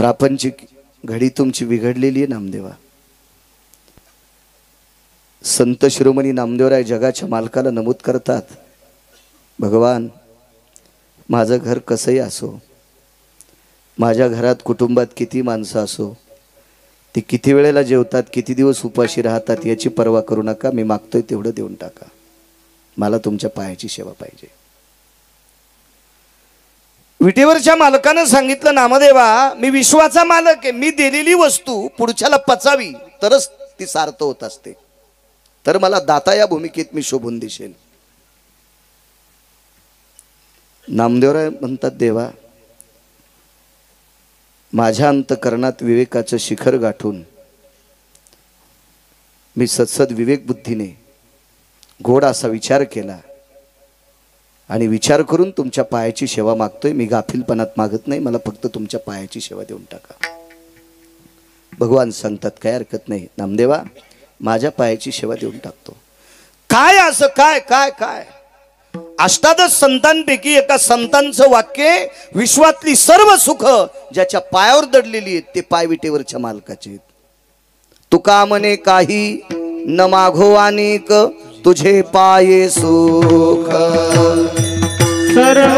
प्रापंचिक घडी तुमची बिघडलेली आहे नामदेवा। संत शिरोमणी नामदेवराय जगाच्या मालकाला नमूद करतात, भगवान माझं घर कसंही असो, माझ्या घरात कुटुंबात किती माणसं असो, ते किती वेळेला जेवतात, किती दिवस उपाशी राहतात याची पर्वा करू नका, मी मागतोय तेवढं देऊन टाका, मला तुमच्या पायाची सेवा पाहिजे। विटेवरच्या मालकानं सांगितलं, नामदेवा मी विश्वाचा मालक आहे, मी दिलेली वस्तू पुढच्याला पचावी तरच ती सार्थ होत असते, तर मला दाता या भूमिकेत मी शोभून दिसेल। नामदेवराय म्हणतात, देवा माझ्या अंतकरणात विवेकाचं शिखर गाठून मी सत्सद विवेक बुद्धीने गोड असा विचार केला आणि विचार करून तुमच्या पायाची सेवा मागतोय, मी गाफीलपणात मागत नाही, मला फक्त तुमच्या पायाची सेवा देऊन टाका। भगवान सांगतात, काय हरकत नाही नामदेवा, माझ्या पायाची सेवा देऊन टाकतो। काय असं काय काय काय अष्टादश संतांपैकी एका संतांचं वाक्य, विश्वातली सर्व सुख ज्याच्या पायावर दडलेली आहेत ते पाय विटेवरच्या मालकाचे आहेत। तुका म्हणे काही न मागो अनेक, तुझे पाये सुख सर्व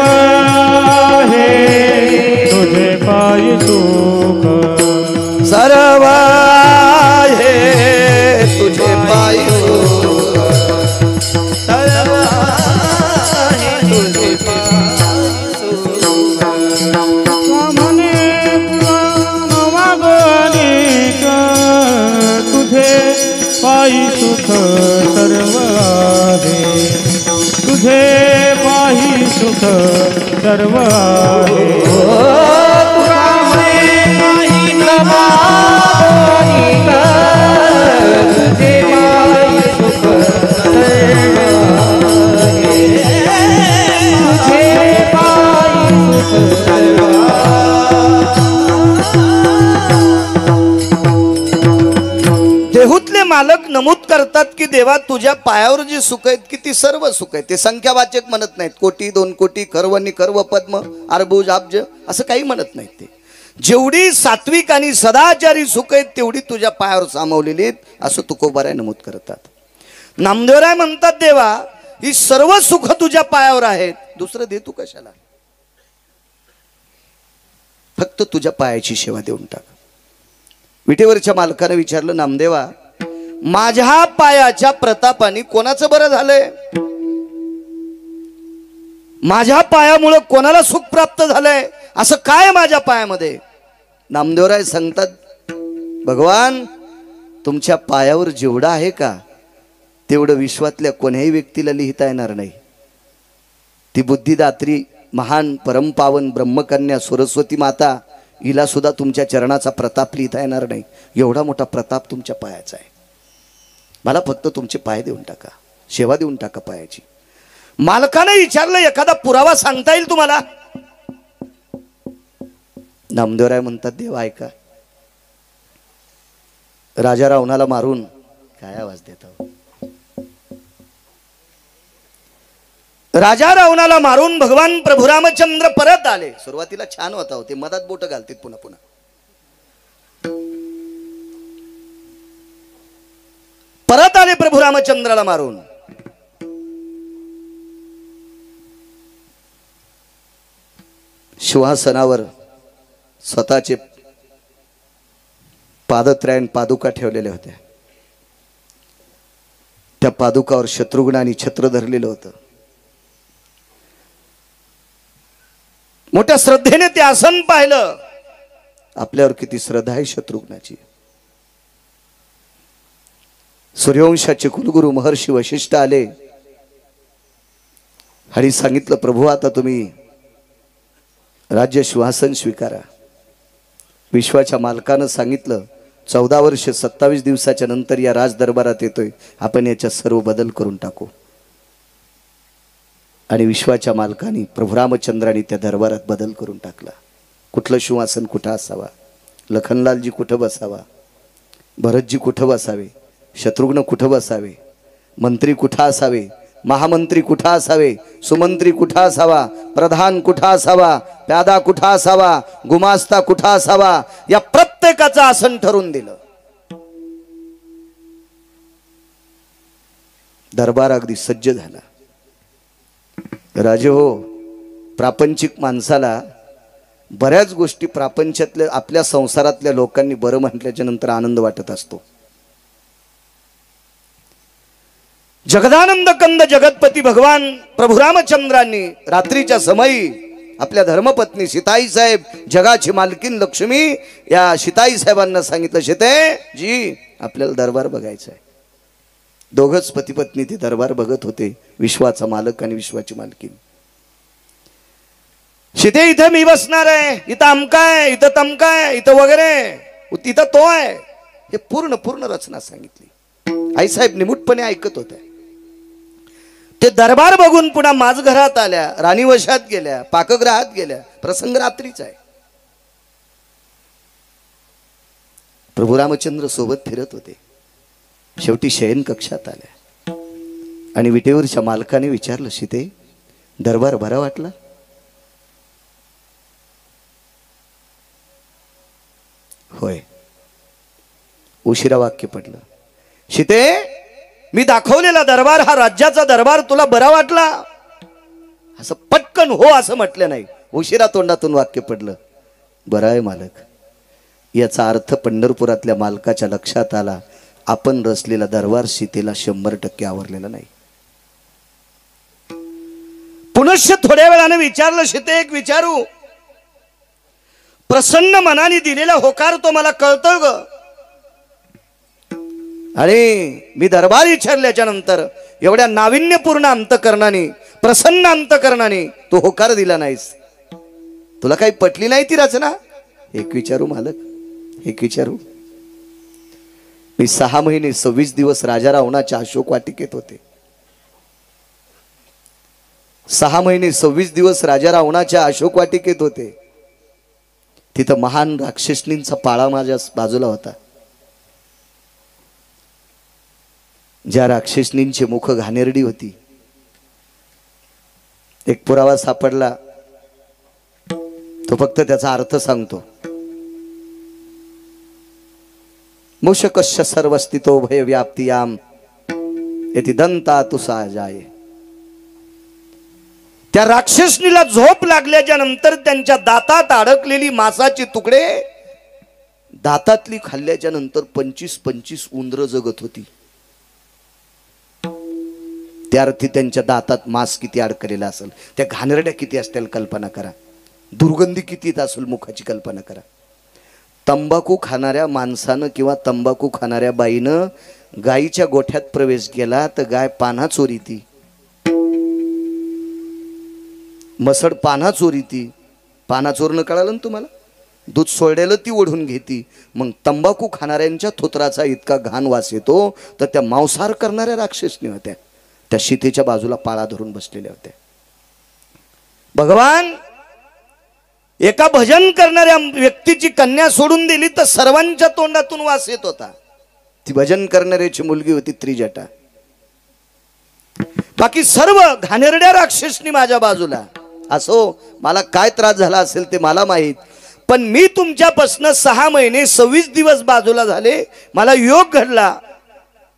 हे तुझे पाये सुख, सर्व हे तुझे पाये सुख, सर्व हे तुझे पाये सुख। म्हणे मागणिक तुझे पायी सुख सर्व आहे, तुझे पायी सुख सर्व आहे। तुका म्हणे काही न मागणिक, तुझे पायी सुख सर्व आहे, तुझे पायी सुख सर्व देहूतले मालक नमूद करतात की देवा तुझ्या पायावर जी सुख आहेत की ती सर्व सुख आहेत, ते संख्यावाचक म्हणत नाहीत, कोटी 2 कोटी खर्व निखर्व पद्म अर्बुज अब्ज असं काही म्हणत नाहीत। ते जेवढी सात्विक आणि सदाचारी सुख आहेत तेवढी तुझ्या पायावर सामावलेली आहेत असं तुकोबाराय नमूद करतात। नामदेवराय म्हणतात, देवा ही सर्व सुख तुझ्या पायावर आहेत, दुसरं दे तू कशाला, फक्त तुझ्या पायाची सेवा देऊन टाक। विटेवरच्या मालकाने विचारलं, नामदेवा माझ्या पायाच्या प्रतापाने कोणाचं बरं झालंय, माझ्या पायामुळे कोणाला सुख प्राप्त झालंय, असं काय माझ्या पायामध्ये? नामदेवराय सांगतात, भगवान तुमच्या पायावर जेवढं आहे का तेवढं विश्वातल्या कोण्याही व्यक्तीला लिहिता येणार नाही। ती बुद्धिदात्री महान परमपावन ब्रह्मकन्या सरस्वती माता, हिला सुद्धा तुमच्या चरणाचा प्रताप लिहिता येणार नाही, एवढा मोठा प्रताप तुमच्या पायाचा आहे, मला फक्त तुमचे पाय देऊन टाका, सेवा देऊन टाका पायाची। मालकाने विचारलं, एखादा पुरावा सांगता येईल तुम्हाला? नामदेवराय म्हणतात, देव ऐका, राजा रावणाला मारून, काय आवाज देता, राजा रावणाला मारून भगवान प्रभू रामचंद्र परत आले। सुरुवातीला छान होता, ते मधात बोट घालतात पुन्हा पुन्हा, परत आले प्रभू रामचंद्राला मारून। सिंहासनावर स्वतःचे पादत्रयण पादुका ठेवलेल्या होत्या, त्या पादुकावर शत्रुघ्नाने छत्र धरलेलं होतं। मोठ्या श्रद्धेने ते आसन पाहिलं, आपल्यावर किती श्रद्धा आहे शत्रुघ्नाची। सूर्यवंशाचे कुलगुरू महर्षी वशिष्ठ आले आणि सांगितलं, प्रभू आता तुम्ही राज्य सिंहासन स्वीकारा। विश्वाच्या मालकानं सांगितलं, 14 वर्ष 27 दिवसाच्या नंतर या राज दरबारात येतोय, आपण याच्यात सर्व बदल करून टाकू। आणि विश्वाच्या मालकाने प्रभू रामचंद्राने त्या दरबारात बदल करून टाकला। कुठलं सिंहासन कुठं असावा, लखनलालजी कुठं बसावा, भरतजी कुठं बसावे, शत्रुघ्न कुठं बसावे, मंत्री कुठं असावे, महामंत्री कुठं असावे, सुमंत्री कुठं असावा, प्रधान कुठं असावा, प्यादा कुठं असावा, गुमास्ता कुठं असावा, या प्रत्येकाचं आसन ठरवून दिलं. दरबार अगदी सज्ज झाला. राजे हो, प्रापंचिक माणसाला बऱ्याच गोष्टी प्रापंचातल्या आपल्या संसारातल्या लोकांनी बरं म्हटल्याच्या नंतर आनंद वाटत असतो. जगदानंद कंद जगतपती भगवान प्रभू रामचंद्रांनी रात्रीच्या समयी आपल्या धर्मपत्नी सीताई साहेब, जगाची मालकीन लक्ष्मी, या सीताई साहेबांना सांगितलं, सीते आपल्याला दरबार बघायचा आहे. दोघच पती पत्नी ते दरबार बघत होते, विश्वाचा मालक आणि विश्वाची मालकीन. सीते इथं मी बसणार आहे, इथं अमका आहे, इथं तमका आहे, इथं वगैरे, इथं तो आहे, हे पूर्ण रचना सांगितली. आईसाहेब निमूटपणे ऐकत होत्या. ते दरबार बघून पुन्हा माझघरात आल्या, राणीवशात गेल्या, पाकगृहात गेल्या. प्रसंग रात्रीचा आहे. प्रभू रामचंद्र सोबत फिरत होते. शेवटी शयन कक्षात आल्या आणि विटेवरच्या मालकाने विचारलं, सीते दरबार बरा वाटला? होय. उशिरा वाक्य पडलं. सीते मी दाखवलेला दरबार हा राज्याचा दरबार तुला बरा वाटला? असं पटकन हो असं म्हटलं नाही, उशिरा तोंडातून वाक्य पडलं, बरं आहे मालक. याचा अर्थ पंढरपुरातल्या मालकाच्या लक्षात आला, आपण रचलेला दरबार सीतेला 100% आवरलेला नाही. पुनश्च थोड्या वेळाने विचारलं, सीते एक विचारू, प्रसन्न मनाने दिलेला होकार तो मला कळतो ग, आणि मी दरबार विचारल्याच्या नंतर एवढ्या नाविन्यपूर्ण अंतकरणाने, प्रसन्न अंतकरणाने तू होकार दिला नाहीस. तुला काही पटली नाही ती रचना? एक विचारू मालक, एक विचारू. मी 6 महिने 26 दिवस राजा रावणाच्या अशोक वाटिकेत होते. 6 महिने 26 दिवस राजा रावणाच्या अशोक वाटिकेत होते. तिथं महान राक्षसनींचा पाळा माझ्या बाजूला होता. ज्या राक्षसनींची मुख घाणेरडी होती, एक पुरावा सापडला, तो फक्त त्याचा अर्थ सांगतो. मूषकस्य सर्वस्थितो भय व्याप्तियाम यति दंता तुसा जाय. त्या राक्षसनीला झोप लागल्याच्या नंतर त्यांच्या दातात अडकलेली मांसाची तुकडे दातातली खाल्ल्याच्या नंतर 25 उंदरं जगत होती. त्या अर्थी त्यांच्या दातात मांस किती अडकलेला असेल, त्या घाणेरड्या किती असतील कल्पना करा, दुर्गंधी किती असेल मुखाची कल्पना करा. तंबाखू खाणाऱ्या माणसानं किंवा तंबाखू खाणाऱ्या बाईनं गाईच्या गोठ्यात प्रवेश केला तर गाय पान्हा चोरीती, मसड पान्हा चोरीती. पान्हा चोरणं कळालं ना तुम्हाला? दूध सोडलेलं ती ओढून घेती. मग तंबाखू खाणाऱ्यांच्या थोत्राचा इतका घाण वास येतो, तर त्या मांसाहार करणाऱ्या राक्षसनी होत्या, त्या सीतेच्या बाजूला पाळा धरून बसलेल्या होत्या. भगवान एका भजन करणाऱ्या व्यक्तीची कन्या सोडून दिली तर सर्वांच्या तोंडातून वास येत होता. ती भजन करणाऱ्याची मुलगी होती त्रिजटा. बाकी सर्व घाणेरड्या राक्षसनी माझ्या बाजूला. असो, मला काय त्रास झाला असेल ते मला माहित, पण मी तुमच्यापासून 6 महिने 26 दिवस बाजूला झाले. मला योग घडला,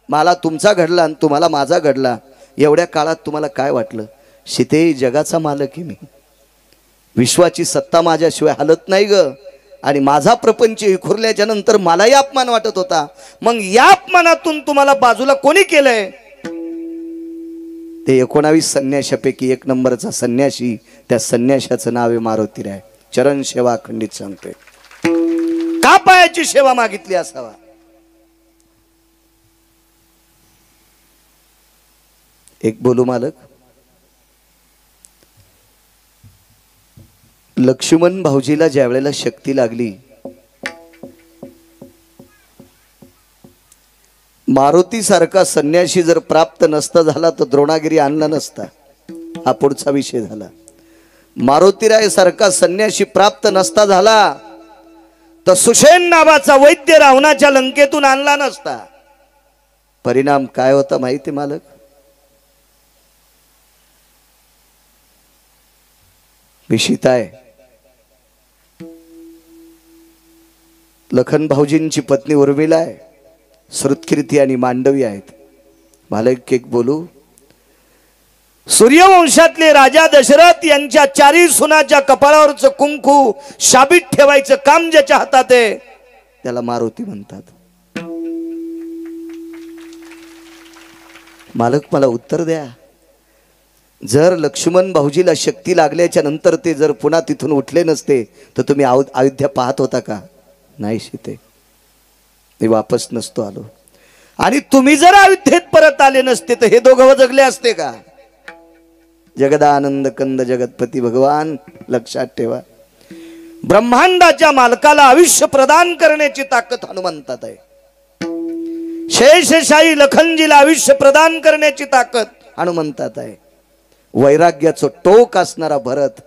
मला तुमचा घडला आणि तुम्हाला माझा घडला. एवढ्या काळात तुम्हाला काय वाटलं? सीते जगाचा मालक आहे मी, विश्वाची सत्ता माझ्याशिवाय हलत नाही ग. आणि माझा प्रपंच विखुरल्याच्या नंतर मलाही अपमान वाटत होता. मग या अपमानातून तुम्हाला बाजूला कोणी केलंय? ते 19 संन्याशापैकी 1 नंबरचा संन्याशी, त्या संन्याशाचं नाव आहे मारुतीराय. चरण सेवा खंडित सांगते. का पायाची सेवा मागितली असावा? एक बोलू मालक. लक्ष्मण भाऊजीला ज्या वेळेला शक्ती लागली, मारुती सारखा संन्यासी जर प्राप्त नसता झाला तर द्रोणागिरी आणला नसता. हा पुढचा विषय झाला. मारुतीराय सारखा संन्यासी प्राप्त नसता झाला तर सुषेण नावाचा वैद्य रावणाच्या लंकेतून आणला नसता. परिणाम काय होता माहिती मालक? मी सीता आहे, लखन भाऊजींची पत्नी उर्मिला आहे, श्रुतकीर्ती आणि मांडवी आहेत. मला एक बोलू, सूर्यवंशातले राजा दशरथ यांच्या चारी सुनाच्या कपाळावरचं कुंकू शाबीत ठेवायचं काम ज्याच्या हातात आहे त्याला मारुती म्हणतात. मालक मला उत्तर द्या, जर लक्ष्मण भाऊजीला शक्ती लागल्याच्या नंतर ते जर पुन्हा तिथून उठले नसते तर तुम्ही अयोध्या पाहत होता का? नाही सीते, मी वापस नसतो आलो. आणि तुम्ही जर अयोध्येत परत आले नसते तर हे दोघं जगले असते का? जगदानंद कंद जगतपती भगवान लक्षात ठेवा, ब्रह्मांडाच्या मालकाला आयुष्य प्रदान करण्याची ताकद हनुमंतात आहे. शेषशाही लखनजीला आयुष्य प्रदान करण्याची ताकद हनुमंतात आहे. वैराग्याचं टोक असणारा भरत,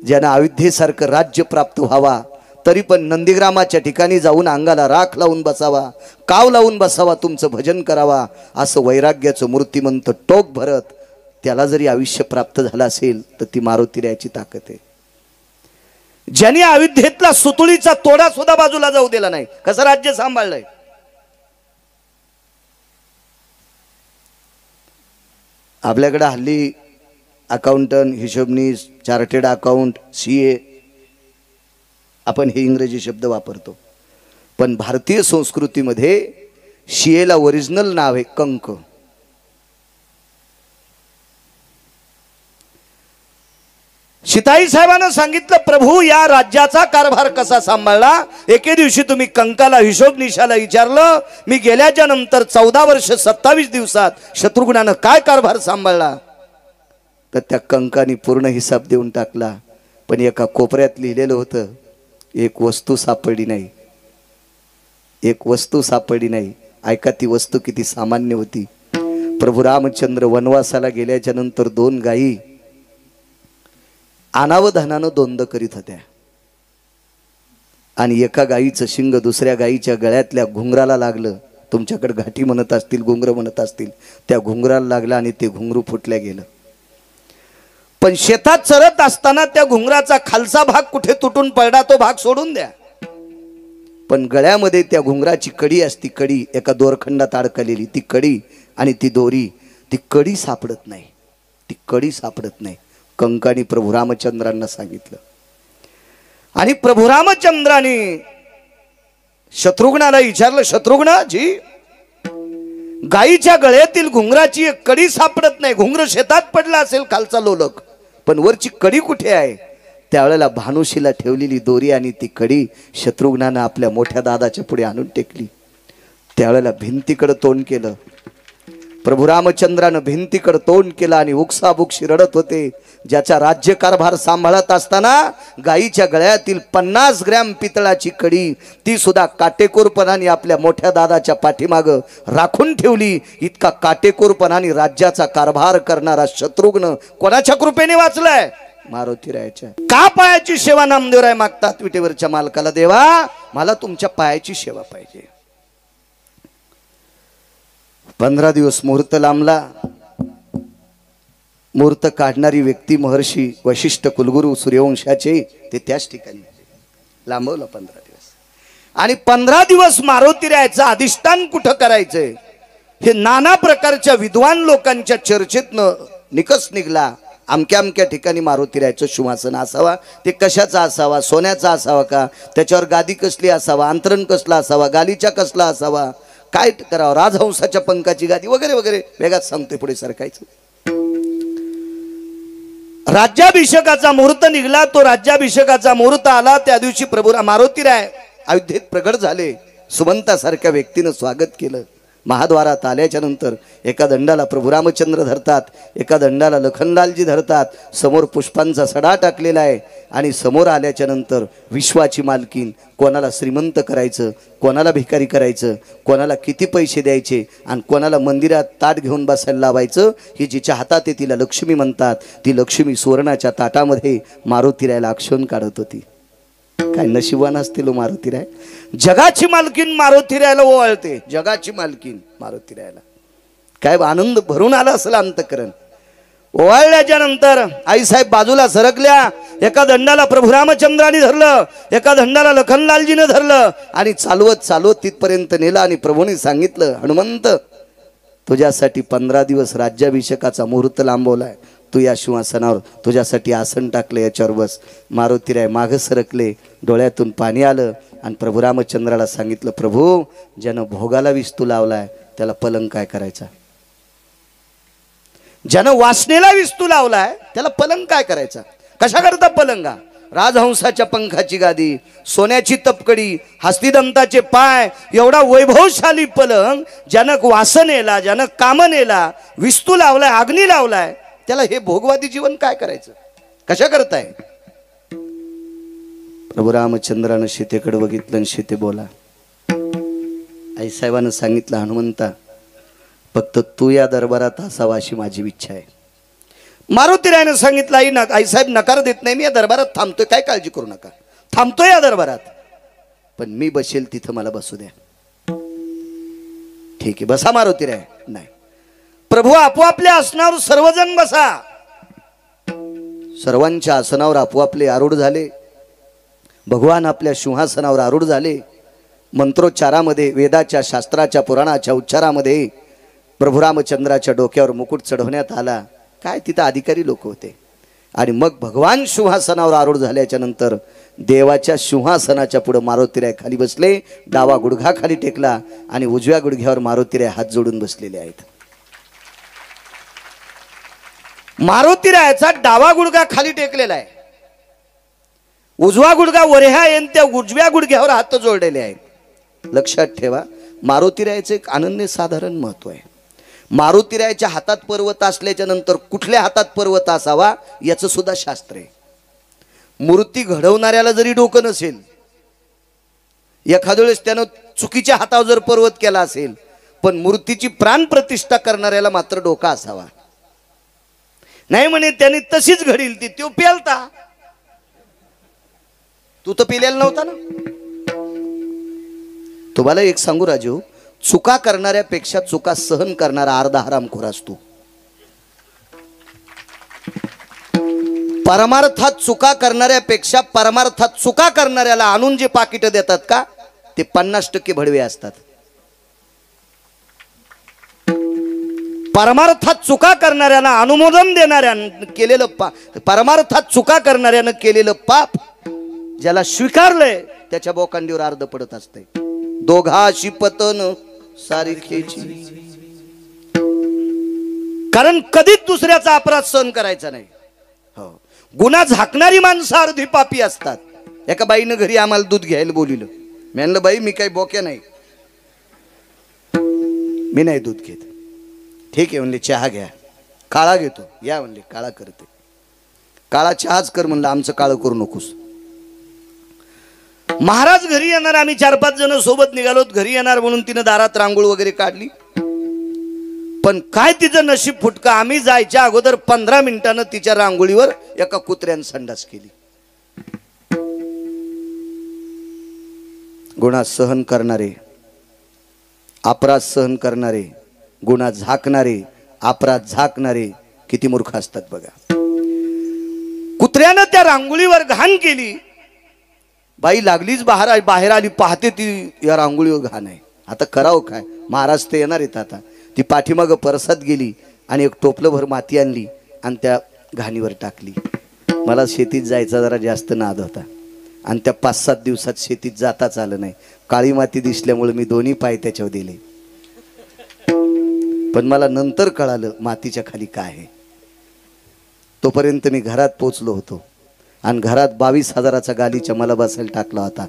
ज्यांना अयोध्येसारखं राज्य प्राप्त व्हावा तरी पण नंदीग्रामाच्या ठिकाणी जाऊन अंगाला राख लावून बसावा, काव लावून बसावा, तुमचं भजन करावा, असं वैराग्याचं मूर्तिमंत टोक भरत, त्याला जरी आयुष्य प्राप्त झालं असेल तर ती मारुतीरायाची ताकद आहे. ज्यांनी अयोध्येतला सुतुळीचा तोडा सुद्धा बाजूला जाऊ दिला नाही, कसं राज्य सांभाळलंय. आपल्याकडे हल्ली अकाउंटंट, हिशोबनीस, चार्टेड अकाउंट, CA, आपण हे इंग्रजी शब्द वापरतो, पण भारतीय संस्कृतीमध्ये CA ला ओरिजिनल नाव आहे कंक. सीताई साहेबांना सांगितलं, प्रभू या राज्याचा कारभार कसा सांभाळला? एके दिवशी तुम्ही कंकाला हिशोबनिशाला विचारलं, मी गेल्याच्या नंतर 14 वर्ष 27 दिवसात शत्रुघ्नानं काय कारभार सांभाळला? तर त्या कंकाने पूर्ण हिसाब देऊन टाकला, पण एका कोपऱ्यात लिहिलेलं होतं, एक वस्तू सापडली नाही, एक वस्तू सापडली नाही. ऐका ती वस्तू किती सामान्य होती. प्रभू रामचंद्र वनवासाला गेल्याच्या नंतर 2 गायी अनावधानानं द्वंद्व करीत होत्या आणि एका गायीचं शिंग दुसऱ्या गायीच्या गळ्यातल्या घुंगराला लागलं. तुमच्याकडे घाटी म्हणत असतील, घुंगर म्हणत असतील, त्या घुंगराला लागलं आणि ते घुंगरू फुटल्या गेलं. पण शेतात चरत असताना त्या घुंगराचा खालचा भाग कुठे तुटून पडला, तो भाग सोडून द्या, पण गळ्यामध्ये त्या घुंगराची कडी असती, कडी एका दोरखंडात अडकलेली, ती कडी आणि ती दोरी, ती कडी सापडत नाही, ती कडी सापडत नाही. कंकानी प्रभू रामचंद्रांना सांगितलं आणि प्रभू रामचंद्रांनी शत्रुघ्नाला विचारलं, शत्रुघ्नाजी, गायीच्या गळ्यातील घुंगराची एक कडी सापडत नाही, घुंगर शेतात पडला असेल खालचा लोलक, पण वरची कडी कुठे आहे? त्यावेळेला भानुशीला ठेवलेली दोरी आणि ती कडी शत्रुघ्नानं आपल्या मोठ्या दादाच्या पुढे आणून टेकली. त्यावेळेला भिंतीकडे तोंड केलं, प्रभू रामचंद्रानं भिंतीकडे तोंड केलं आणि उकसाबुकशी रडत होते. ज्याचा राज्यकारभार सांभाळत असताना गायीच्या गळ्यातील 50 ग्रॅम पितळाची कडी ती सुद्धा काटेकोरपणाने आपल्या मोठ्या दादाच्या पाठीमागं राखून ठेवली. इतका काटेकोरपणाने राज्याचा कारभार करणारा शत्रुघ्न कोणाच्या कृपेने वाचलाय? मारुतीरायाच्या. का पायाची सेवा नामदेवराय मागतात विटेवरच्या मालकाला? देवा, मला तुमच्या पायाची सेवा पाहिजे. 15 दिवस मुहूर्त लांबला. मुहूर्त काढणारी व्यक्ती महर्षी वशिष्ठ कुलगुरू सूर्यवंशाचे, ते त्याच ठिकाणी लांबवलं 15 दिवस. आणि 15 दिवस मारुतीरायाचं अधिष्ठान कुठं करायचंय हे नाना प्रकारच्या विद्वान लोकांच्या चर्चेतनं निकष निघला. अमक्या अमक्या ठिकाणी मारुतीरायाचं सिंहासन असावा. ते कशाचा असावा? सोन्याचा असावा का? त्याच्यावर गादी कसली असावा? अंतरण कसला असावा? गालीचा कसला असावा? काय करावं? राजहंसाच्या पंखाची गादी वगैरे वगैरे वेगात सांगतोय, पुढे सरकायचं. राज्याभिषेकाचा मुहूर्त निघला. तो राज्याभिषेकाचा मुहूर्त आला त्या दिवशी प्रभू मारुतीराय अयोध्येत प्रगट झाले. सुमंतासारख्या व्यक्तीनं स्वागत केलं. महाद्वारात आल्याच्या नंतर एका दंडाला प्रभू रामचंद्र धरतात, एका दंडाला लखनलालजी धरतात. समोर पुष्पांचा सडा टाकलेला आहे आणि समोर आल्याच्या नंतर विश्वाची मालकीन, कोणाला श्रीमंत करायचं, कोणाला भिकारी करायचं, कोणाला किती पैसे द्यायचे आणि कोणाला मंदिरात ताट घेऊन बसायला लावायचं, ही जिच्या हातात आहे तिला लक्ष्मी म्हणतात. ती लक्ष्मी सुवर्णाच्या ताटामध्ये मारुतीरायाला आक्षेप काढत होती. काय नशिबान असतील मारुतीराय. जगाची मालकीन मारुतीरायाला ओवाळते, जगाची मालकीन मारुतीरायाला. काय आनंद भरून आला असेल अंतकरण. ओवाळल्याच्या नंतर आईसाहेब बाजूला सरकल्या. एका दंडाला प्रभू रामचंद्राने धरलं, एका दंडाला लखनलालजीनं धरलं आणि चालवत चालवत तिथपर्यंत नेलं. आणि प्रभूने सांगितलं, हनुमंत तुझ्यासाठी 15 दिवस राज्याभिषेकाचा मुहूर्त लांबवलाय. तू या सिंहासनावर तुझ्यासाठी आसन टाकलं, याच्यावर बस. मारुतीराय मागं सरकले, डोळ्यातून पाणी आलं आणि प्रभू रामचंद्राला सांगितलं, प्रभू ज्यानं भोगाला विस्तू लावलाय त्याला पलंग काय करायचा? ज्यानं वासनेला विस्तू लावलाय त्याला पलंग काय करायचा? कशा करता पलंगा? राजहंसाच्या पंखाची गादी, सोन्याची तपकडी, हस्तिदंताचे पाय, एवढा वैभवशाली पलंग ज्यानं वासनेला, ज्यानं कामनेला विस्तू लावलाय, अग्नी लावलाय, त्याला हे भोगवादी जीवन काय करायचं? कशा करताय? प्रभू रामचंद्रानं सीतेकडे बघितलं आणि सीते बोला. आईसाहेबानं सांगितलं, हनुमंता फक्त तू या दरबारात असावा अशी माझी इच्छा आहे. मारुतीरायनं सांगितलं, आईसाहेब नकार देत नाही, मी या दरबारात थांबतोय, काय काळजी करू नका, थांबतोय या दरबारात, पण मी बसेल तिथं मला बसू द्या. ठीक आहे, बसा मारुतीराय. नाही, प्रभू आपोआपल्या आसनावर सर्वजण बसा. सर्वांच्या आसनावर आपोआपले आरूढ झाले. भगवान आपल्या सिंहासनावर आरूढ झाले. मंत्रोच्चारामध्ये, वेदाच्या, शास्त्राच्या, पुराणाच्या उच्चारामध्ये प्रभू रामचंद्राच्या डोक्यावर मुकुट चढवण्यात आला. काय तिथं अधिकारी लोक होते. आणि मग भगवान सिंहासनावर आरूढ झाल्याच्या नंतर देवाच्या सिंहासनाच्या पुढे मारुतीराय खाली बसले. डावा गुडघा खाली टेकला आणि उजव्या गुडघ्यावर मारुतीराय हात जोडून बसलेले आहेत. मारुतीरायाचा डावा गुडघा खाली टेकलेला आहे, उजवा गुडघा वऱ्या येऊन त्या उजव्या गुडघ्यावर हात जोडलेले आहेत. लक्षात ठेवा, मारुतीरायाचे एक अनन्यसाधारण महत्व आहे. मारुतीरायाच्या हातात पर्वत असल्याच्या नंतर कुठल्या हातात पर्वत असावा याचं सुद्धा शास्त्र आहे. मूर्ती घडवणाऱ्याला जरी डोकं नसेल, एखाद्या वेळेस त्यानं चुकीच्या हातावर जर पर्वत केला असेल, पण मूर्तीची प्राण प्रतिष्ठा करणाऱ्याला मात्र डोका असावा. नाही म्हणे त्याने तशीच घडील ती, तो पेलता. तू तर पेलेला नव्हता ना. तुम्हाला एक सांगू राजू, चुका करणाऱ्यापेक्षा चुका सहन करणारा अर्धा हरामखोर असतो. परमार्थात चुका करणाऱ्यापेक्षा परमार्थात चुका करणाऱ्याला आणून जे पाकिट देतात का, ते 50% भडवे असतात. परमार्थात चुका करणाऱ्याला अनुमोदन देणाऱ्यानं केलेलं परमार्थात चुका करणाऱ्यानं केलेलं पाप ज्याला स्वीकारलंय त्याच्या बोकांडीवर अर्ध पडत असते. दोघाशी पतन सारखेची. कारण कधीच दुसऱ्याचा अपराध सहन करायचा नाही. हो, गुन्हा झाकणारी माणसं अर्धी पापी असतात. एका बाईनं घरी आम्हाला दूध घ्यायला बोलिलं. मी म्हणलं, बाई मी काही बोक्या नाही, मी नाही दूध घेत. ठीक आहे म्हणले, चहा घ्या. काळा घेतो. या म्हणले, काळा करते. काळा चहाच कर म्हणलं, आमचं काळं करू नकोस. महाराज घरी येणार, आम्ही 4-5 जण सोबत निघालो. घरी येणार म्हणून तिनं दारात रांगोळ वगैरे काढली. पण काय तिचं नशीब फुटका, आम्ही जायच्या अगोदर 15 मिनिटांनं तिच्या रांगोळीवर एका कुत्र्यानं संडास केली. गुन्हा सहन करणारे, अपराध सहन करणारे, गुन्हा झाकणारे, अपराध झाकणारे किती मूर्ख असतात बघा. कुत्र्यानं त्या रांगोळीवर घाण केली. बाई लागलीच बाहेर आली, पाहते ती या रांगोळीवर घाण आहे. आता करावं काय, महाराज ते येणार आहेत. आता ती पाठीमागं परसात गेली आणि एक टोपलं भर माती आणली आणि त्या घाणीवर टाकली. मला शेतीत जायचा जरा जास्त नाद होता आणि त्या 5-7 दिवसात शेतीत जाताच आलं नाही. काळी माती दिसल्यामुळे मी दोन्ही पाय त्याच्यावर दिले. पण मला नंतर कळालं मातीच्या खाली काय आहे. तोपर्यंत मी घरात पोचलो होतो आणि घरात 22,000चा गालीच्या मला बसायला टाकला होता.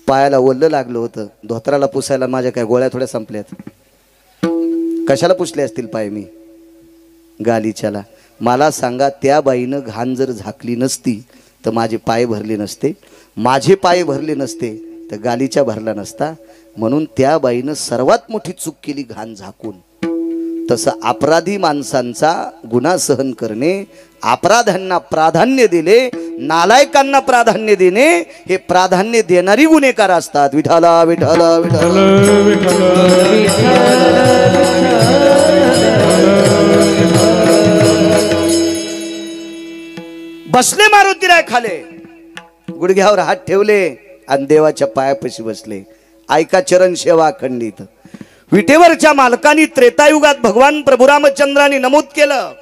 पायाला ओल्लं लागलं होतं. धोत्राला पुसायला माझ्या काय गोळ्या थोड्या संपल्यात. कशाला पुसले असतील पाय मी गालीच्याला. मला सांगा, त्या बाईनं घाण जर झाकली नसती तर माझे पाय भरले नसते, माझे पाय भरले नसते तर गालीच्या भरला नसता. म्हणून त्या बाईनं सर्वात मोठी चूक केली, घाण झाकून. तसं अपराधी माणसांचा गुन्हा सहन करणे, अपराध्यांना प्राधान्य दिले, नालायकांना प्राधान्य देणे, हे प्राधान्य देणारी गुन्हेगार असतात. विठाला विठाला विठाला विठाला. बसले मारुतीराय खाले, गुडघ्यावर हात ठेवले आणि देवाच्या पायापाशी बसले. ऐका चरण सेवा अखंडित. विटेवरच्या मालकांनी त्रेतायुगात भगवान प्रभू रामचंद्रांनी नमूद केलं,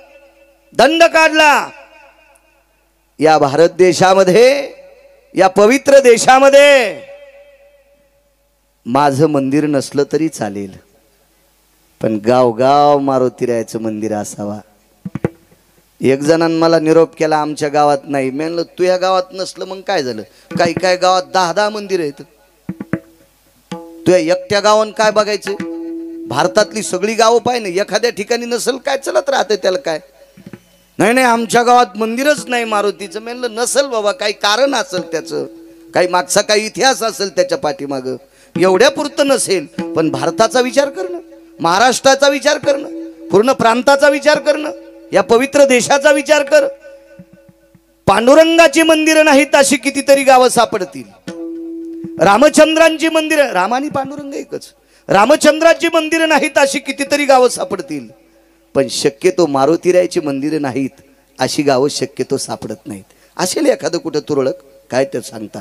दंड काढला. या भारत देशामध्ये, या पवित्र देशामध्ये माझं मंदिर नसलं तरी चालेल, पण गाव मारुतीरायाचं मंदिर असावा. एक जणांनी मला निरोप केला, आमच्या गावात नाही. मी म्हणलं तू या गावात नसलं मग काय झालं? काही काही गावात 10-10 मंदिर आहेत. तुझ्या एकट्या गावान काय बघायचं? भारतातली सगळी गावं पाहिजे. एखाद्या ठिकाणी नसेल काय चलत राहते त्याला काय? नाही आमच्या गावात मंदिरच नाही मारुतीचं. मी म्हणलं नसेल बाबा, काही कारण असेल त्याचं, काही मागचा काही इतिहास असेल त्याच्या पाठीमाग. एवढ्या पुरतं नसेल, पण भारताचा विचार करणं, महाराष्ट्राचा विचार करणं, पूर्ण प्रांताचा विचार करणं, या पवित्र देशाचा विचार कर. पांडुरंगाची मंदिरं नाहीत अशी कितीतरी गावं सापडतील. रामचंद्रांची मंदिरं, राम आणि पांडुरंग एकच, रामचंद्राची मंदिरं नाहीत अशी कितीतरी गावं सापडतील. पण शक्यतो मारुतीरायाची मंदिरं नाहीत अशी गावं शक्यतो सापडत नाहीत. असेल एखादं कुठं तुरळक, काय ते सांगता,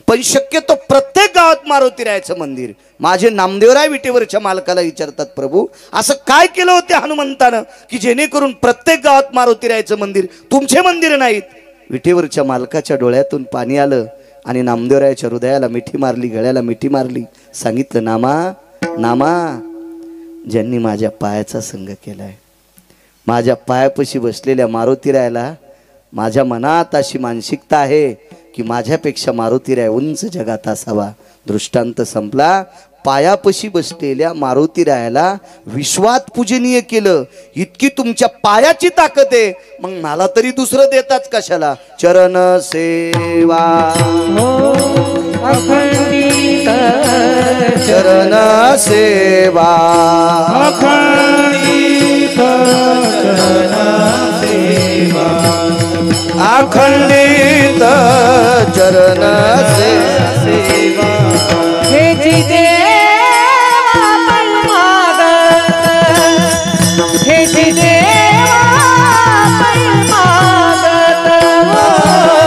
पण शक्यतो प्रत्येक गावात मारुतीरायाचं मंदिर. माझे नामदेवराय विटेवरच्या मालकाला विचारतात, प्रभू असं काय केलं होते हनुमंतानं की जेणेकरून प्रत्येक गावात मारुतीरायाचं मंदिर, तुमचे मंदिर नाहीत? विटेवरच्या मालकाच्या डोळ्यातून पाणी आलं आणि नामदेवरायाच्या हृदयाला मिठी मारली, गळ्याला मिठी मारली. सांगितलं, नामा, ज्यांनी माझ्या पायाचा संग केलाय, माझ्या पायापाशी बसलेल्या मारुतीरायाला माझ्या मनात अशी मानसिकता आहे की माझ्यापेक्षा मारुतीराय उंच जगात असावा. दृष्टांत संपला. पायापाशी बसलेल्या मारुतीरायाला विश्वात पूजनीय केलं. इतकी तुमच्या पायाची ताकद आहे, मग मला तरी दुसरं देताच कशाला? चरण सेवा अखंडित, चरण सेवा अखंडित, चरण सेवा अखंडित, चरण सेवा. हे देवा परमागत, हे देवा परमागत,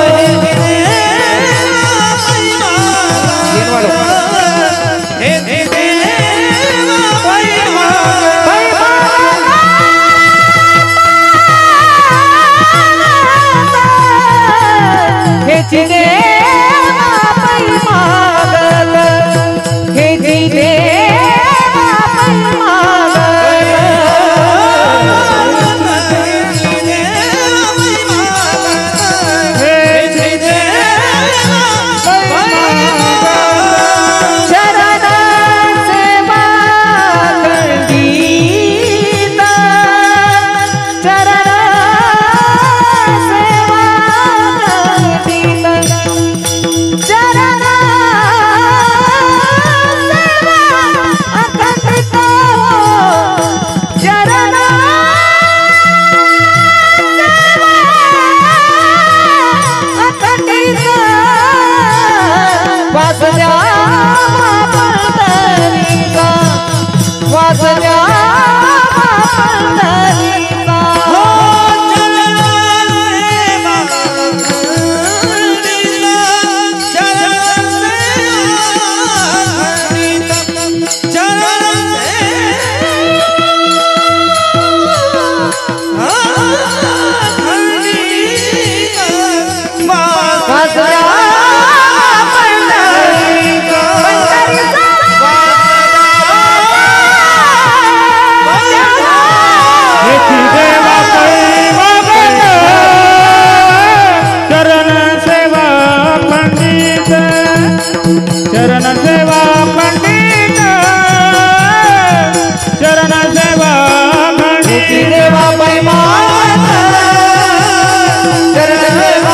हे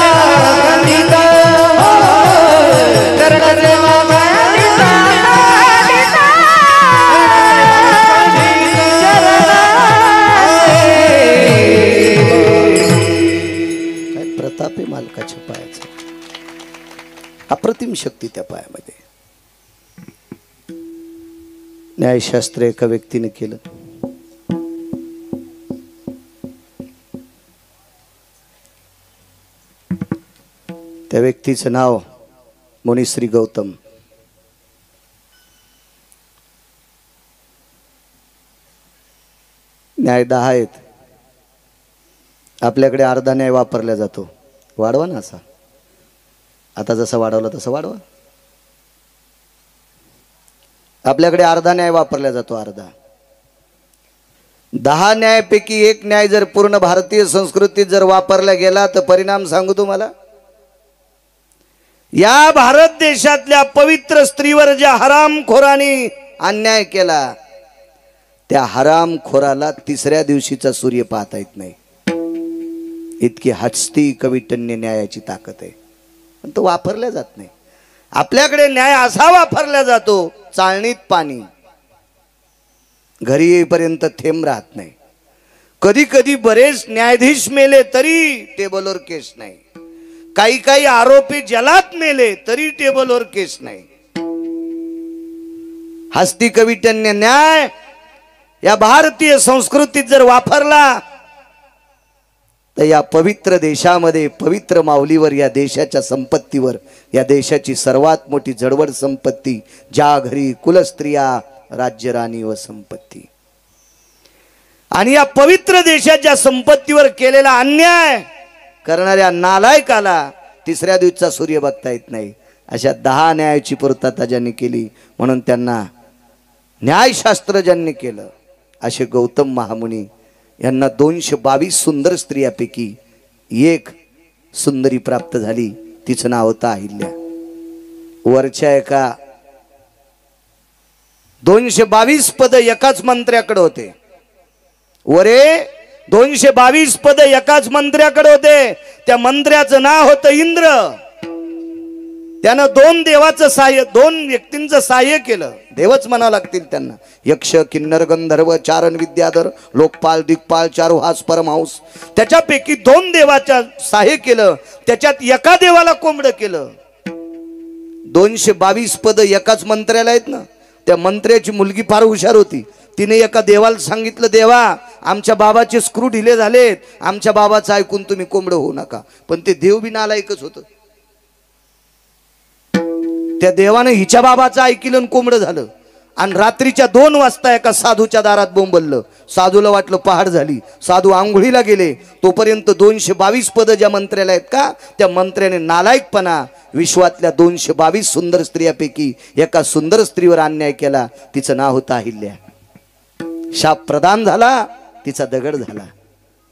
अप्रतिम शक्ती त्या पायामध्ये. न्यायशास्त्र एका व्यक्तीने केलं. त्या व्यक्तीचं नाव मुनिश्री गौतम. न्याय 10 आहेत. आपल्याकडे अर्धा न्याय वापरला जातो. वाढवा ना असा, आता जसा वाढवला तसं वाढवा. आपल्याकडे अर्धा न्याय वापरला जातो. अर्धा. 10 न्यायापैकी 1 न्याय जर पूर्ण भारतीय संस्कृतीत जर वापरला गेला तर परिणाम सांगू तुम्हाला. या भारत देशातल्या पवित्र स्त्रीवर ज्या हरामखोराने अन्याय केला त्या हरामखोराला 3ऱ्या दिवशीचा सूर्य पाहता येत नाही. इतकी हस्ती कविटन्य न्यायाची ताकद आहे. पण तो वापरला जात नाही. आपल्याकडे न्याय असा वापरला जातो, चाळणीत पाणी, घरी येईपर्यंत थेंब राहत नाही. कधी कधी बरेच न्यायाधीश मेले तरी टेबलवर केस नाही. काही काही आरोपी जलात मेले तरी टेबलवर केस नाही. हस्ती कविटन्य न्याय या भारतीय संस्कृतीत जर वापरला तर या पवित्र देशामध्ये, पवित्र माऊलीवर, या देशाच्या संपत्तीवर, या देशाची सर्वात मोठी जडवड संपत्ती, ज्या घरी कुलस्त्रिया राज्यराणी व संपत्ती, आणि या पवित्र देशाच्या संपत्तीवर केलेला अन्याय करणाऱ्या नालायकाला 3ऱ्या दिवसाचा सूर्य बघता येत नाही. अशा 10 न्यायाची पूर्तता ज्यांनी केली म्हणून त्यांना न्यायशास्त्र ज्यांनी केलं असे गौतम महामुनी यांना 222 सुंदर स्त्रियापैकी 1 सुंदरी प्राप्त झाली. तिचं नाव होतं अहिल्या. वरच्या एका 222 पद एकाच मंत्र्याकडे होते. वरे 222 पद एकाच मंत्र्याकडे होते. त्या मंत्र्याचं नाव होतं इंद्र. त्यानं 2 देवाचं सहाय्य, 2 व्यक्तींचं सहाय्य केलं. देवच म्हणावं लागतील त्यांना. यक्ष, किन्नर, गंधर्व, चारण, विद्याधर, लोकपाल, दिक्पाल, चारुहास, परमहंस. त्याच्यापैकी 2 देवाचं सहाय्य केलं. त्याच्यात एका देवाला कोंबडं केलं. 222 पद एकाच मंत्र्याला आहेत ना. त्या मंत्र्याची मुलगी फार हुशार होती. तिने एका देवाला सांगितलं, देवा आमच्या बाबाचे स्क्रू ढिले झालेत, आमच्या बाबाचं ऐकून तुम्ही कोंबडं होऊ नका. पण ते देव बी नालायकच होतं. त्या देवानं हिच्या बाबाचं ऐकलं आणि कोंबडं झालं. आणि रात्रीच्या 2 वाजता एका साधूच्या दारात बोंबललं. साधूला वाटलं पहाड झाली. साधू आंघोळीला गेले. तोपर्यंत 222 पद ज्या मंत्र्याला आहेत का, त्या मंत्र्याने नालायकपणा विश्वातल्या 222 सुंदर स्त्रियापैकी एका सुंदर स्त्रीवर अन्याय केला. तिचं नाव होतं अहिल्या. शाप प्रदान झाला, तिचा दगड झाला.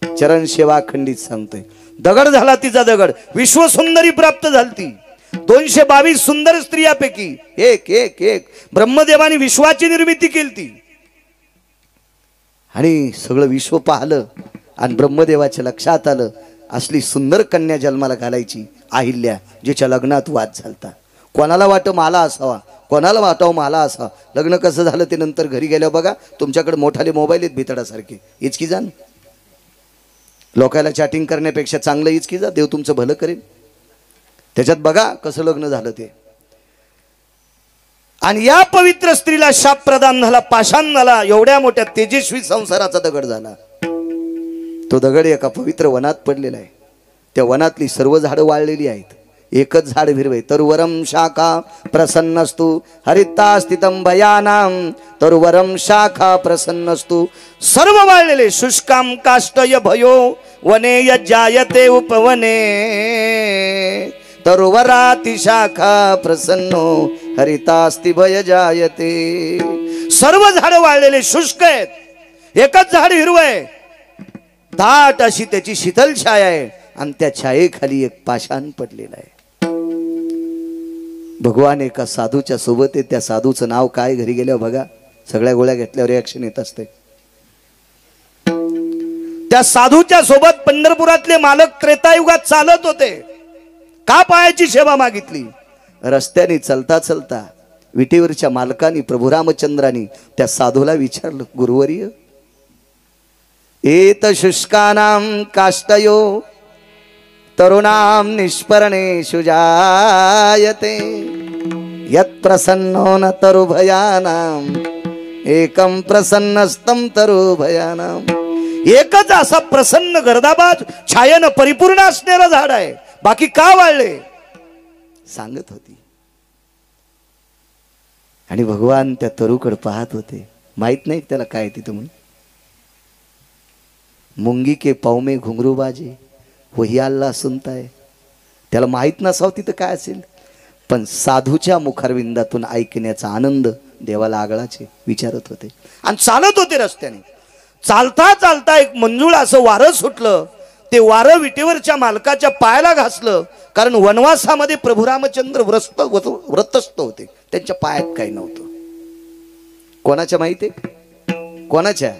चरण सेवा खंडित सांगतोय, दगड झाला तिचा दगड. विश्वसुंदरी प्राप्त झाली ती. 222 सुंदर स्त्रियापैकी एक ब्रह्मदेवाने विश्वाची निर्मिती केली ती. आणि सगळं विश्व पाहलं आणि ब्रह्मदेवाच्या लक्षात आलं असली सुंदर कन्या जन्माला घालायची अहिल्या, जिच्या लग्नात वाद झालता. कोणाला वाटतं मला असावा, कोणाला वाटावं मला असा. लग्न कसं झालं ते नंतर घरी गेल्यावर बघा. तुमच्याकडे मोठाले मोबाईल आहेत भितडासारखे. इचकी जा, लोकायला चॅटिंग करण्यापेक्षा चांगलं इचकी जा, देव तुमचं भलं करेल. त्याच्यात बघा कसं लग्न झालं ते. आणि या पवित्र स्त्रीला शाप प्रदान झाला, पाषाण झाला. एवढ्या मोठ्या तेजस्वी संसाराचा दगड झाला. तो दगड एका पवित्र वनात पडलेला आहे. त्या वनातली सर्व झाडं वाळलेली आहेत. एकच झाड हिरवे. तरुवरम शाखा प्रसन्नस्तु हरिता स्थितम भयानाम तरुवरम शाखा प्रसन्नस्तु. सर्व वाळलेले. शुष्काम काष्टय भयो वने यजायते उपवने तरुवराति शाखा प्रसन्नो हरितास्ति भय जायते. सर्व झाड वाळलेले, शुष्क आहेत. एकच झाड हिरवं आहे. दाट अशी त्याची शीतल छाया आहे. आणि त्या छायेखाली एक पाषाण पडलेला आहे. भगवान एका साधूच्या सोबत आहे. त्या साधूचं नाव काय, घरी गेल्यावर बघा. सगळ्या गोळ्या घेतल्यावर रिॲक्शन येत असते. त्या साधूच्या सोबत पंढरपुरातले मालक त्रेतायुगात चालत होते. का पायाची सेवा मागितली? रस्त्याने चलता चलता विटेवरच्या मालकानी प्रभू रामचंद्रानी त्या साधूला विचारलं, गुरुवर्य एत शुष्कानाम काष्टयो तरुणाम निष्परणेषु जायते यत् प्रसन्नो न तरुभयानाम एकम प्रसन्नस्तम तरुभयानाम. एकच असा प्रसन्न गर्दाबाज छायेनं परिपूर्ण असणारं झाड आहे. बाकी का वाळले? सांगत होती. आणि भगवान त्या तरुकडे पाहत होते. माहित नाही त्याला काय तिथं म्हणून. मुंगी के पाव में घुंगरू बाजे वही अल्लाह सुनता है. त्याला माहित नसावं तिथं काय असेल, पण साधूच्या मुखारविंदातून ऐकण्याचा आनंद देवाला आगळाचे विचारत होते. आणि चालत होते रस्त्याने. चालता चालता एक मंजूळ असं वारं सुटलं. ते वारं विटेवरच्या मालकाच्या पायाला घासलं. कारण वनवासामध्ये प्रभू रामचंद्र व्रतस्थ होते, त्यांच्या पायात काही नव्हतं. कोणाच्या माहिती आहे? कोणाच्या?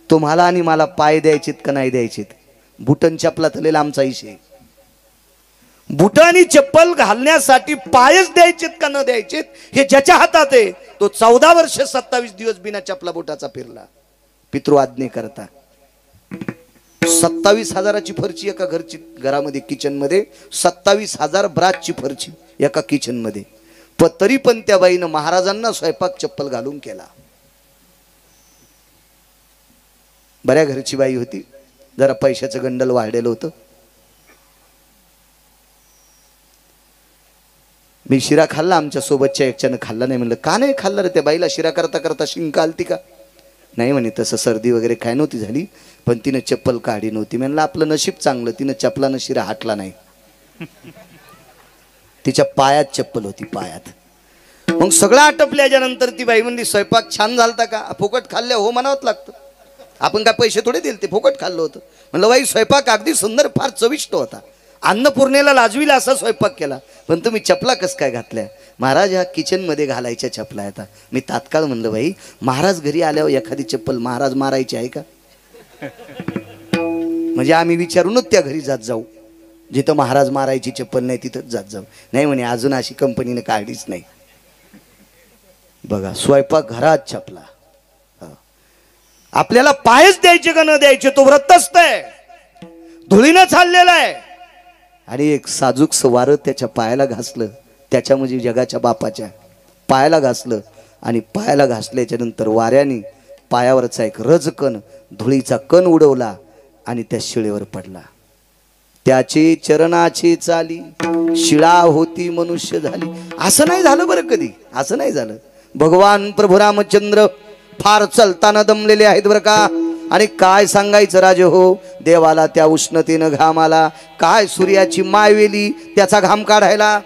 तुम्हाला आणि मला पाय द्यायचेत का नाही द्यायचेत? बुटन चपला तलेला आमचा इशे. बुट आणि चप्पल घालण्यासाठी पायच द्यायचेत का न द्यायचेत हे ज्याच्या हातात आहे तो 14 वर्ष 27 दिवस बिना चपला बुटाचा फिरला पितृआज्ञे करता. 27,000ची फरची एका घरामध्ये किचन मध्ये 27,000 ब्रासची फरची एका किचन मध्ये. तरी पण त्या बाईनं महाराजांना स्वयंपाक चप्पल घालून केला. बऱ्या घरची बाई होती, जरा पैशाचं गंडल वाढलेलं होतं. मी शिरा खाल्ला, आमच्या सोबतच्या एकच्यानं खाल्ला नाही. म्हणलं का नाही खाल्ला रे? त्या बाईला शिरा करता करता शिंक आलती का? नाही म्हणे, तसं सर्दी वगैरे काय नव्हती झाली, पण तिनं चप्पल काढी नव्हती. म्हणलं आपलं नशीब चांगलं, तिनं चपलानं शिरा हाटला नाही. तिच्या पायात चप्पल होती, पायात. मग सगळं आटपल्याच्या नंतर ती बाई म्हणली स्वयंपाक छान झालता का? फुकट खाल्ल्या हो म्हणावंच लागतं, आपण काय पैसे थोडे दिले, ते फुकट खाल्लं होतं. म्हणलं बाई स्वयंपाक अगदी सुंदर, फार चविष्ट होता, अन्नपूर्णेला लाजवीला असा स्वयंपाक केला, पण तुम्ही चपला कस काय घातल्या? महाराज ह्या किचनमध्ये घालायच्या चपला आहेत. मी तात्काळ म्हणलं बाई महाराज घरी आल्यावर एखादी चप्पल महाराज मारायची आहे का? म्हणजे आम्ही विचारूनच त्या घरी जात जाऊ, जिथं महाराज मारायची चप्पल नाही तिथंच जात जाऊ. नाही म्हणे अजून अशी कंपनीने काढलीच नाही. बघा स्वयंपाक घरात चपला. आपल्याला पायच द्यायचे का न द्यायचे तो व्रतस्थ आहे, धुळीनं चाललेला आहे. आणि एक साजूक वारं त्याच्या पायाला घासलं, त्याच्या म्हणजे जगाच्या बापाच्या पायाला घासलं. आणि पायाला घासल्याच्या नंतर वाऱ्याने पायावरचा एक रजकण, धुळीचा कण उडवला आणि त्या शिळेवर पडला. त्याचे चरणाची चाली शिळा होती मनुष्य झाली. असं नाही झालं बरं कधी, असं नाही झालं. भगवान प्रभू रामचंद्र फार चालताना दमलेले आहेत बरं का. आणि काय सांगायचं राजे हो, देवाला त्या उष्णतेनं घाम आला. काय सूर्याची मायवेली त्याचा घाम काढायला,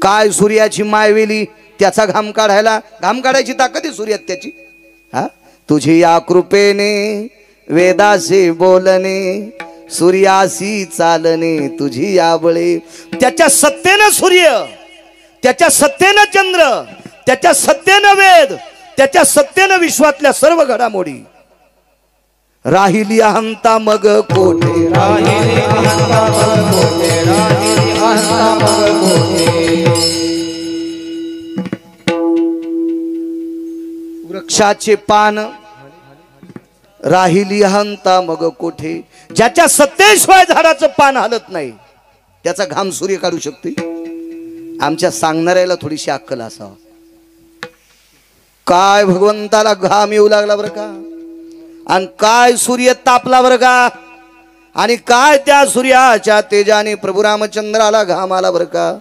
काय सूर्याची मायवेली त्याचा घाम काढायला. घाम काढायची ताकद आहे सूर्यात त्याची. हा, तुझी या कृपेने वेदासे बोलणे, सूर्यासी चालणे तुझी या बळे. त्याच्या सत्तेनं सूर्य, त्याच्या सत्तेनं चंद्र, त्याच्या सत्तेनं वेद, त्याच्या सत्तेनं विश्वातल्या सर्व घडामोडी. राहिली अहंता मग कोठे, राहिली अहंता मग कोठे, राहिली अहंता मग कोठे. वृक्षाचे पान राहिली अहंता मग कोठे. ज्याच्या सत्तेशिवाय झाडाचं पान हलत नाही त्याचा घाम सूर्य काढू शकते. आमच्या सांगणाऱ्याला थोडीशी अक्कल असावा. काय भगवंताला घाम येऊ लागला बरं का, आणि काय सूर्य तापला बरं का, आणि काय त्या सूर्याच्या तेजाने प्रभू रामचंद्राला घाम आला बरं का.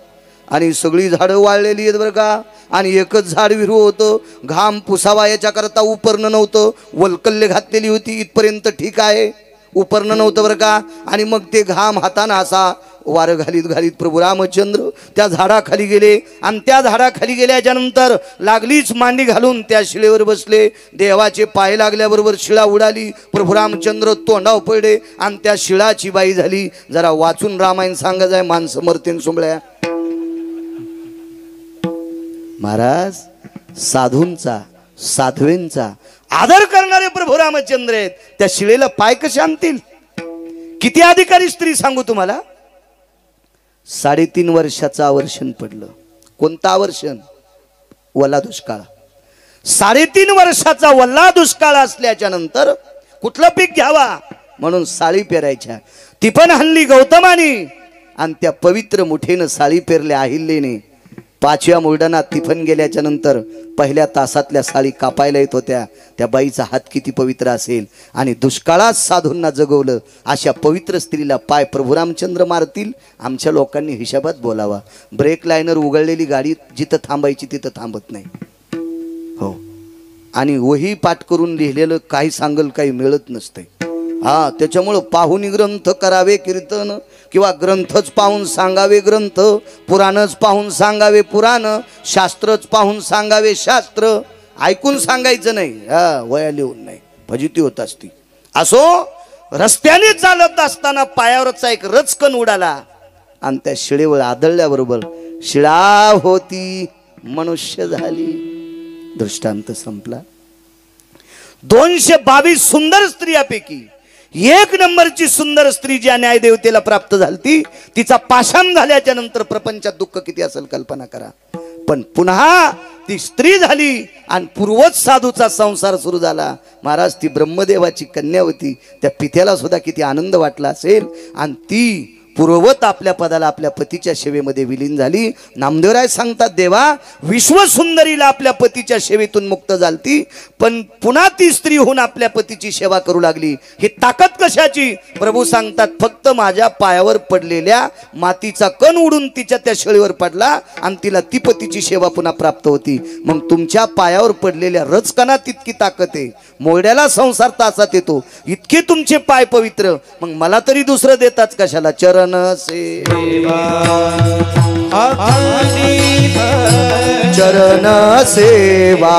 आणि सगळी झाडं वाळलेली आहेत बरं का. आणि एकच झाड विरू होतं, घाम पुसावा याच्याकरता उपरणं नव्हतं, वलकल्ले घातलेली होती इथपर्यंत ठीक आहे, उपरणं नव्हतं बरं का. आणि मग ते घाम हाताना असा वारं घालीत घालीत प्रभू रामचंद्र त्या झाडाखाली गेले. आणि त्या झाडाखाली गेल्याच्या नंतर लागलीच मांडी घालून त्या शिळेवर बसले. देवाचे पाय लागल्याबरोबर शिळा उडाली, प्रभू रामचंद्र तोंडावर पडले आणि त्या शिळाची बाई झाली. जरा वाचून रामायण सांगा जाय, माणसं मरतेन सुंबळ्या. महाराज साधूंचा साध्वींचा आदर करणारे प्रभू रामचंद्र आहेत. त्या शिळेला पाय कसे आणतील? किती अधिकारी स्त्री सांगू तुम्हाला. 3.5 वर्षाचं आवर्षण पडलं. कोणतं आवर्षण? वल्ला दुष्काळ. 3.5 वर्षाचा वल्ला दुष्काळ असल्याच्या नंतर कुठलं पीक घ्यावा म्हणून साळी पेरायच्या. ती पण हल्ली गौतमानी आणि त्या पवित्र मुठीनं साळी पेरल्या अहिल्याने. 5व्या मुरडाना तिफन गेल्याच्या नंतर पहिल्या तासातल्या साळी कापायला येत होत्या. त्या बाईचा हात किती पवित्र असेल. आणि दुष्काळात साधूंना जगवलं अशा पवित्र स्त्रीला पाय प्रभू रामचंद्र मारतील. आमच्या लोकांनी हिशोबात बोलावा. ब्रेक लाईनर उघडलेली गाडी जिथं थांबायची तिथं थांबत नाही. हो, आणि वही पाठ करून लिहिलेलं काही सांगल काही मिळत नसते. हा, त्याच्यामुळं पाहुणी ग्रंथ करावे कीर्तन, किंवा ग्रंथच पाहून सांगावे ग्रंथ, पुराणच पाहून सांगावे पुराण, शास्त्रच पाहून सांगावे शास्त्र. ऐकून सांगायचं नाही, हा वया लिहून नाही, फजिती होत असती. असो, रस्त्याने चालत असताना पायावरचा एक रचकन उडाला आणि त्या शिळेवर आदळल्याबरोबर शिळा होती मनुष्य झाली. दृष्टांत संपला. 222 सुंदर स्त्रियापैकी एक नंबरची सुंदर स्त्री ज्या न्यायदेवतेला प्राप्त झाली, तिचा पाषाण झाल्याच्या नंतर प्रपंचात दुःख किती असेल कल्पना करा. पण पुन्हा ती स्त्री झाली आणि पूर्वज साधूचा संसार सुरू झाला. महाराज, ती ब्रह्मदेवाची कन्या होती. त्या पित्याला सुद्धा किती आनंद वाटला असेल. आणि ती पूर्ववत आपल्या पदाला आपल्या पतीच्या सेवेमध्ये विलीन झाली. नामदेवराय सांगतात, देवा विश्वसुंदरीला आपल्या पतीच्या सेवेतून मुक्त झालती, पण पुन्हा ती स्त्री होऊन आपल्या पतीची सेवा करू लागली. ही ताकद कशाची? प्रभू सांगतात, फक्त माझ्या पायावर पडलेल्या मातीचा कण उडून तिच्या त्या शेळीवर पडला आणि तिला ती पतीची सेवा पुन्हा प्राप्त होती. मग तुमच्या पायावर पडलेल्या रचकणात इतकी ताकद आहे, मोरड्याला संसार तासात येतो, इतके तुमचे पाय पवित्र, मग मला तरी दुसरं देताच कशाला? चरण सेवा, चरण सेवा.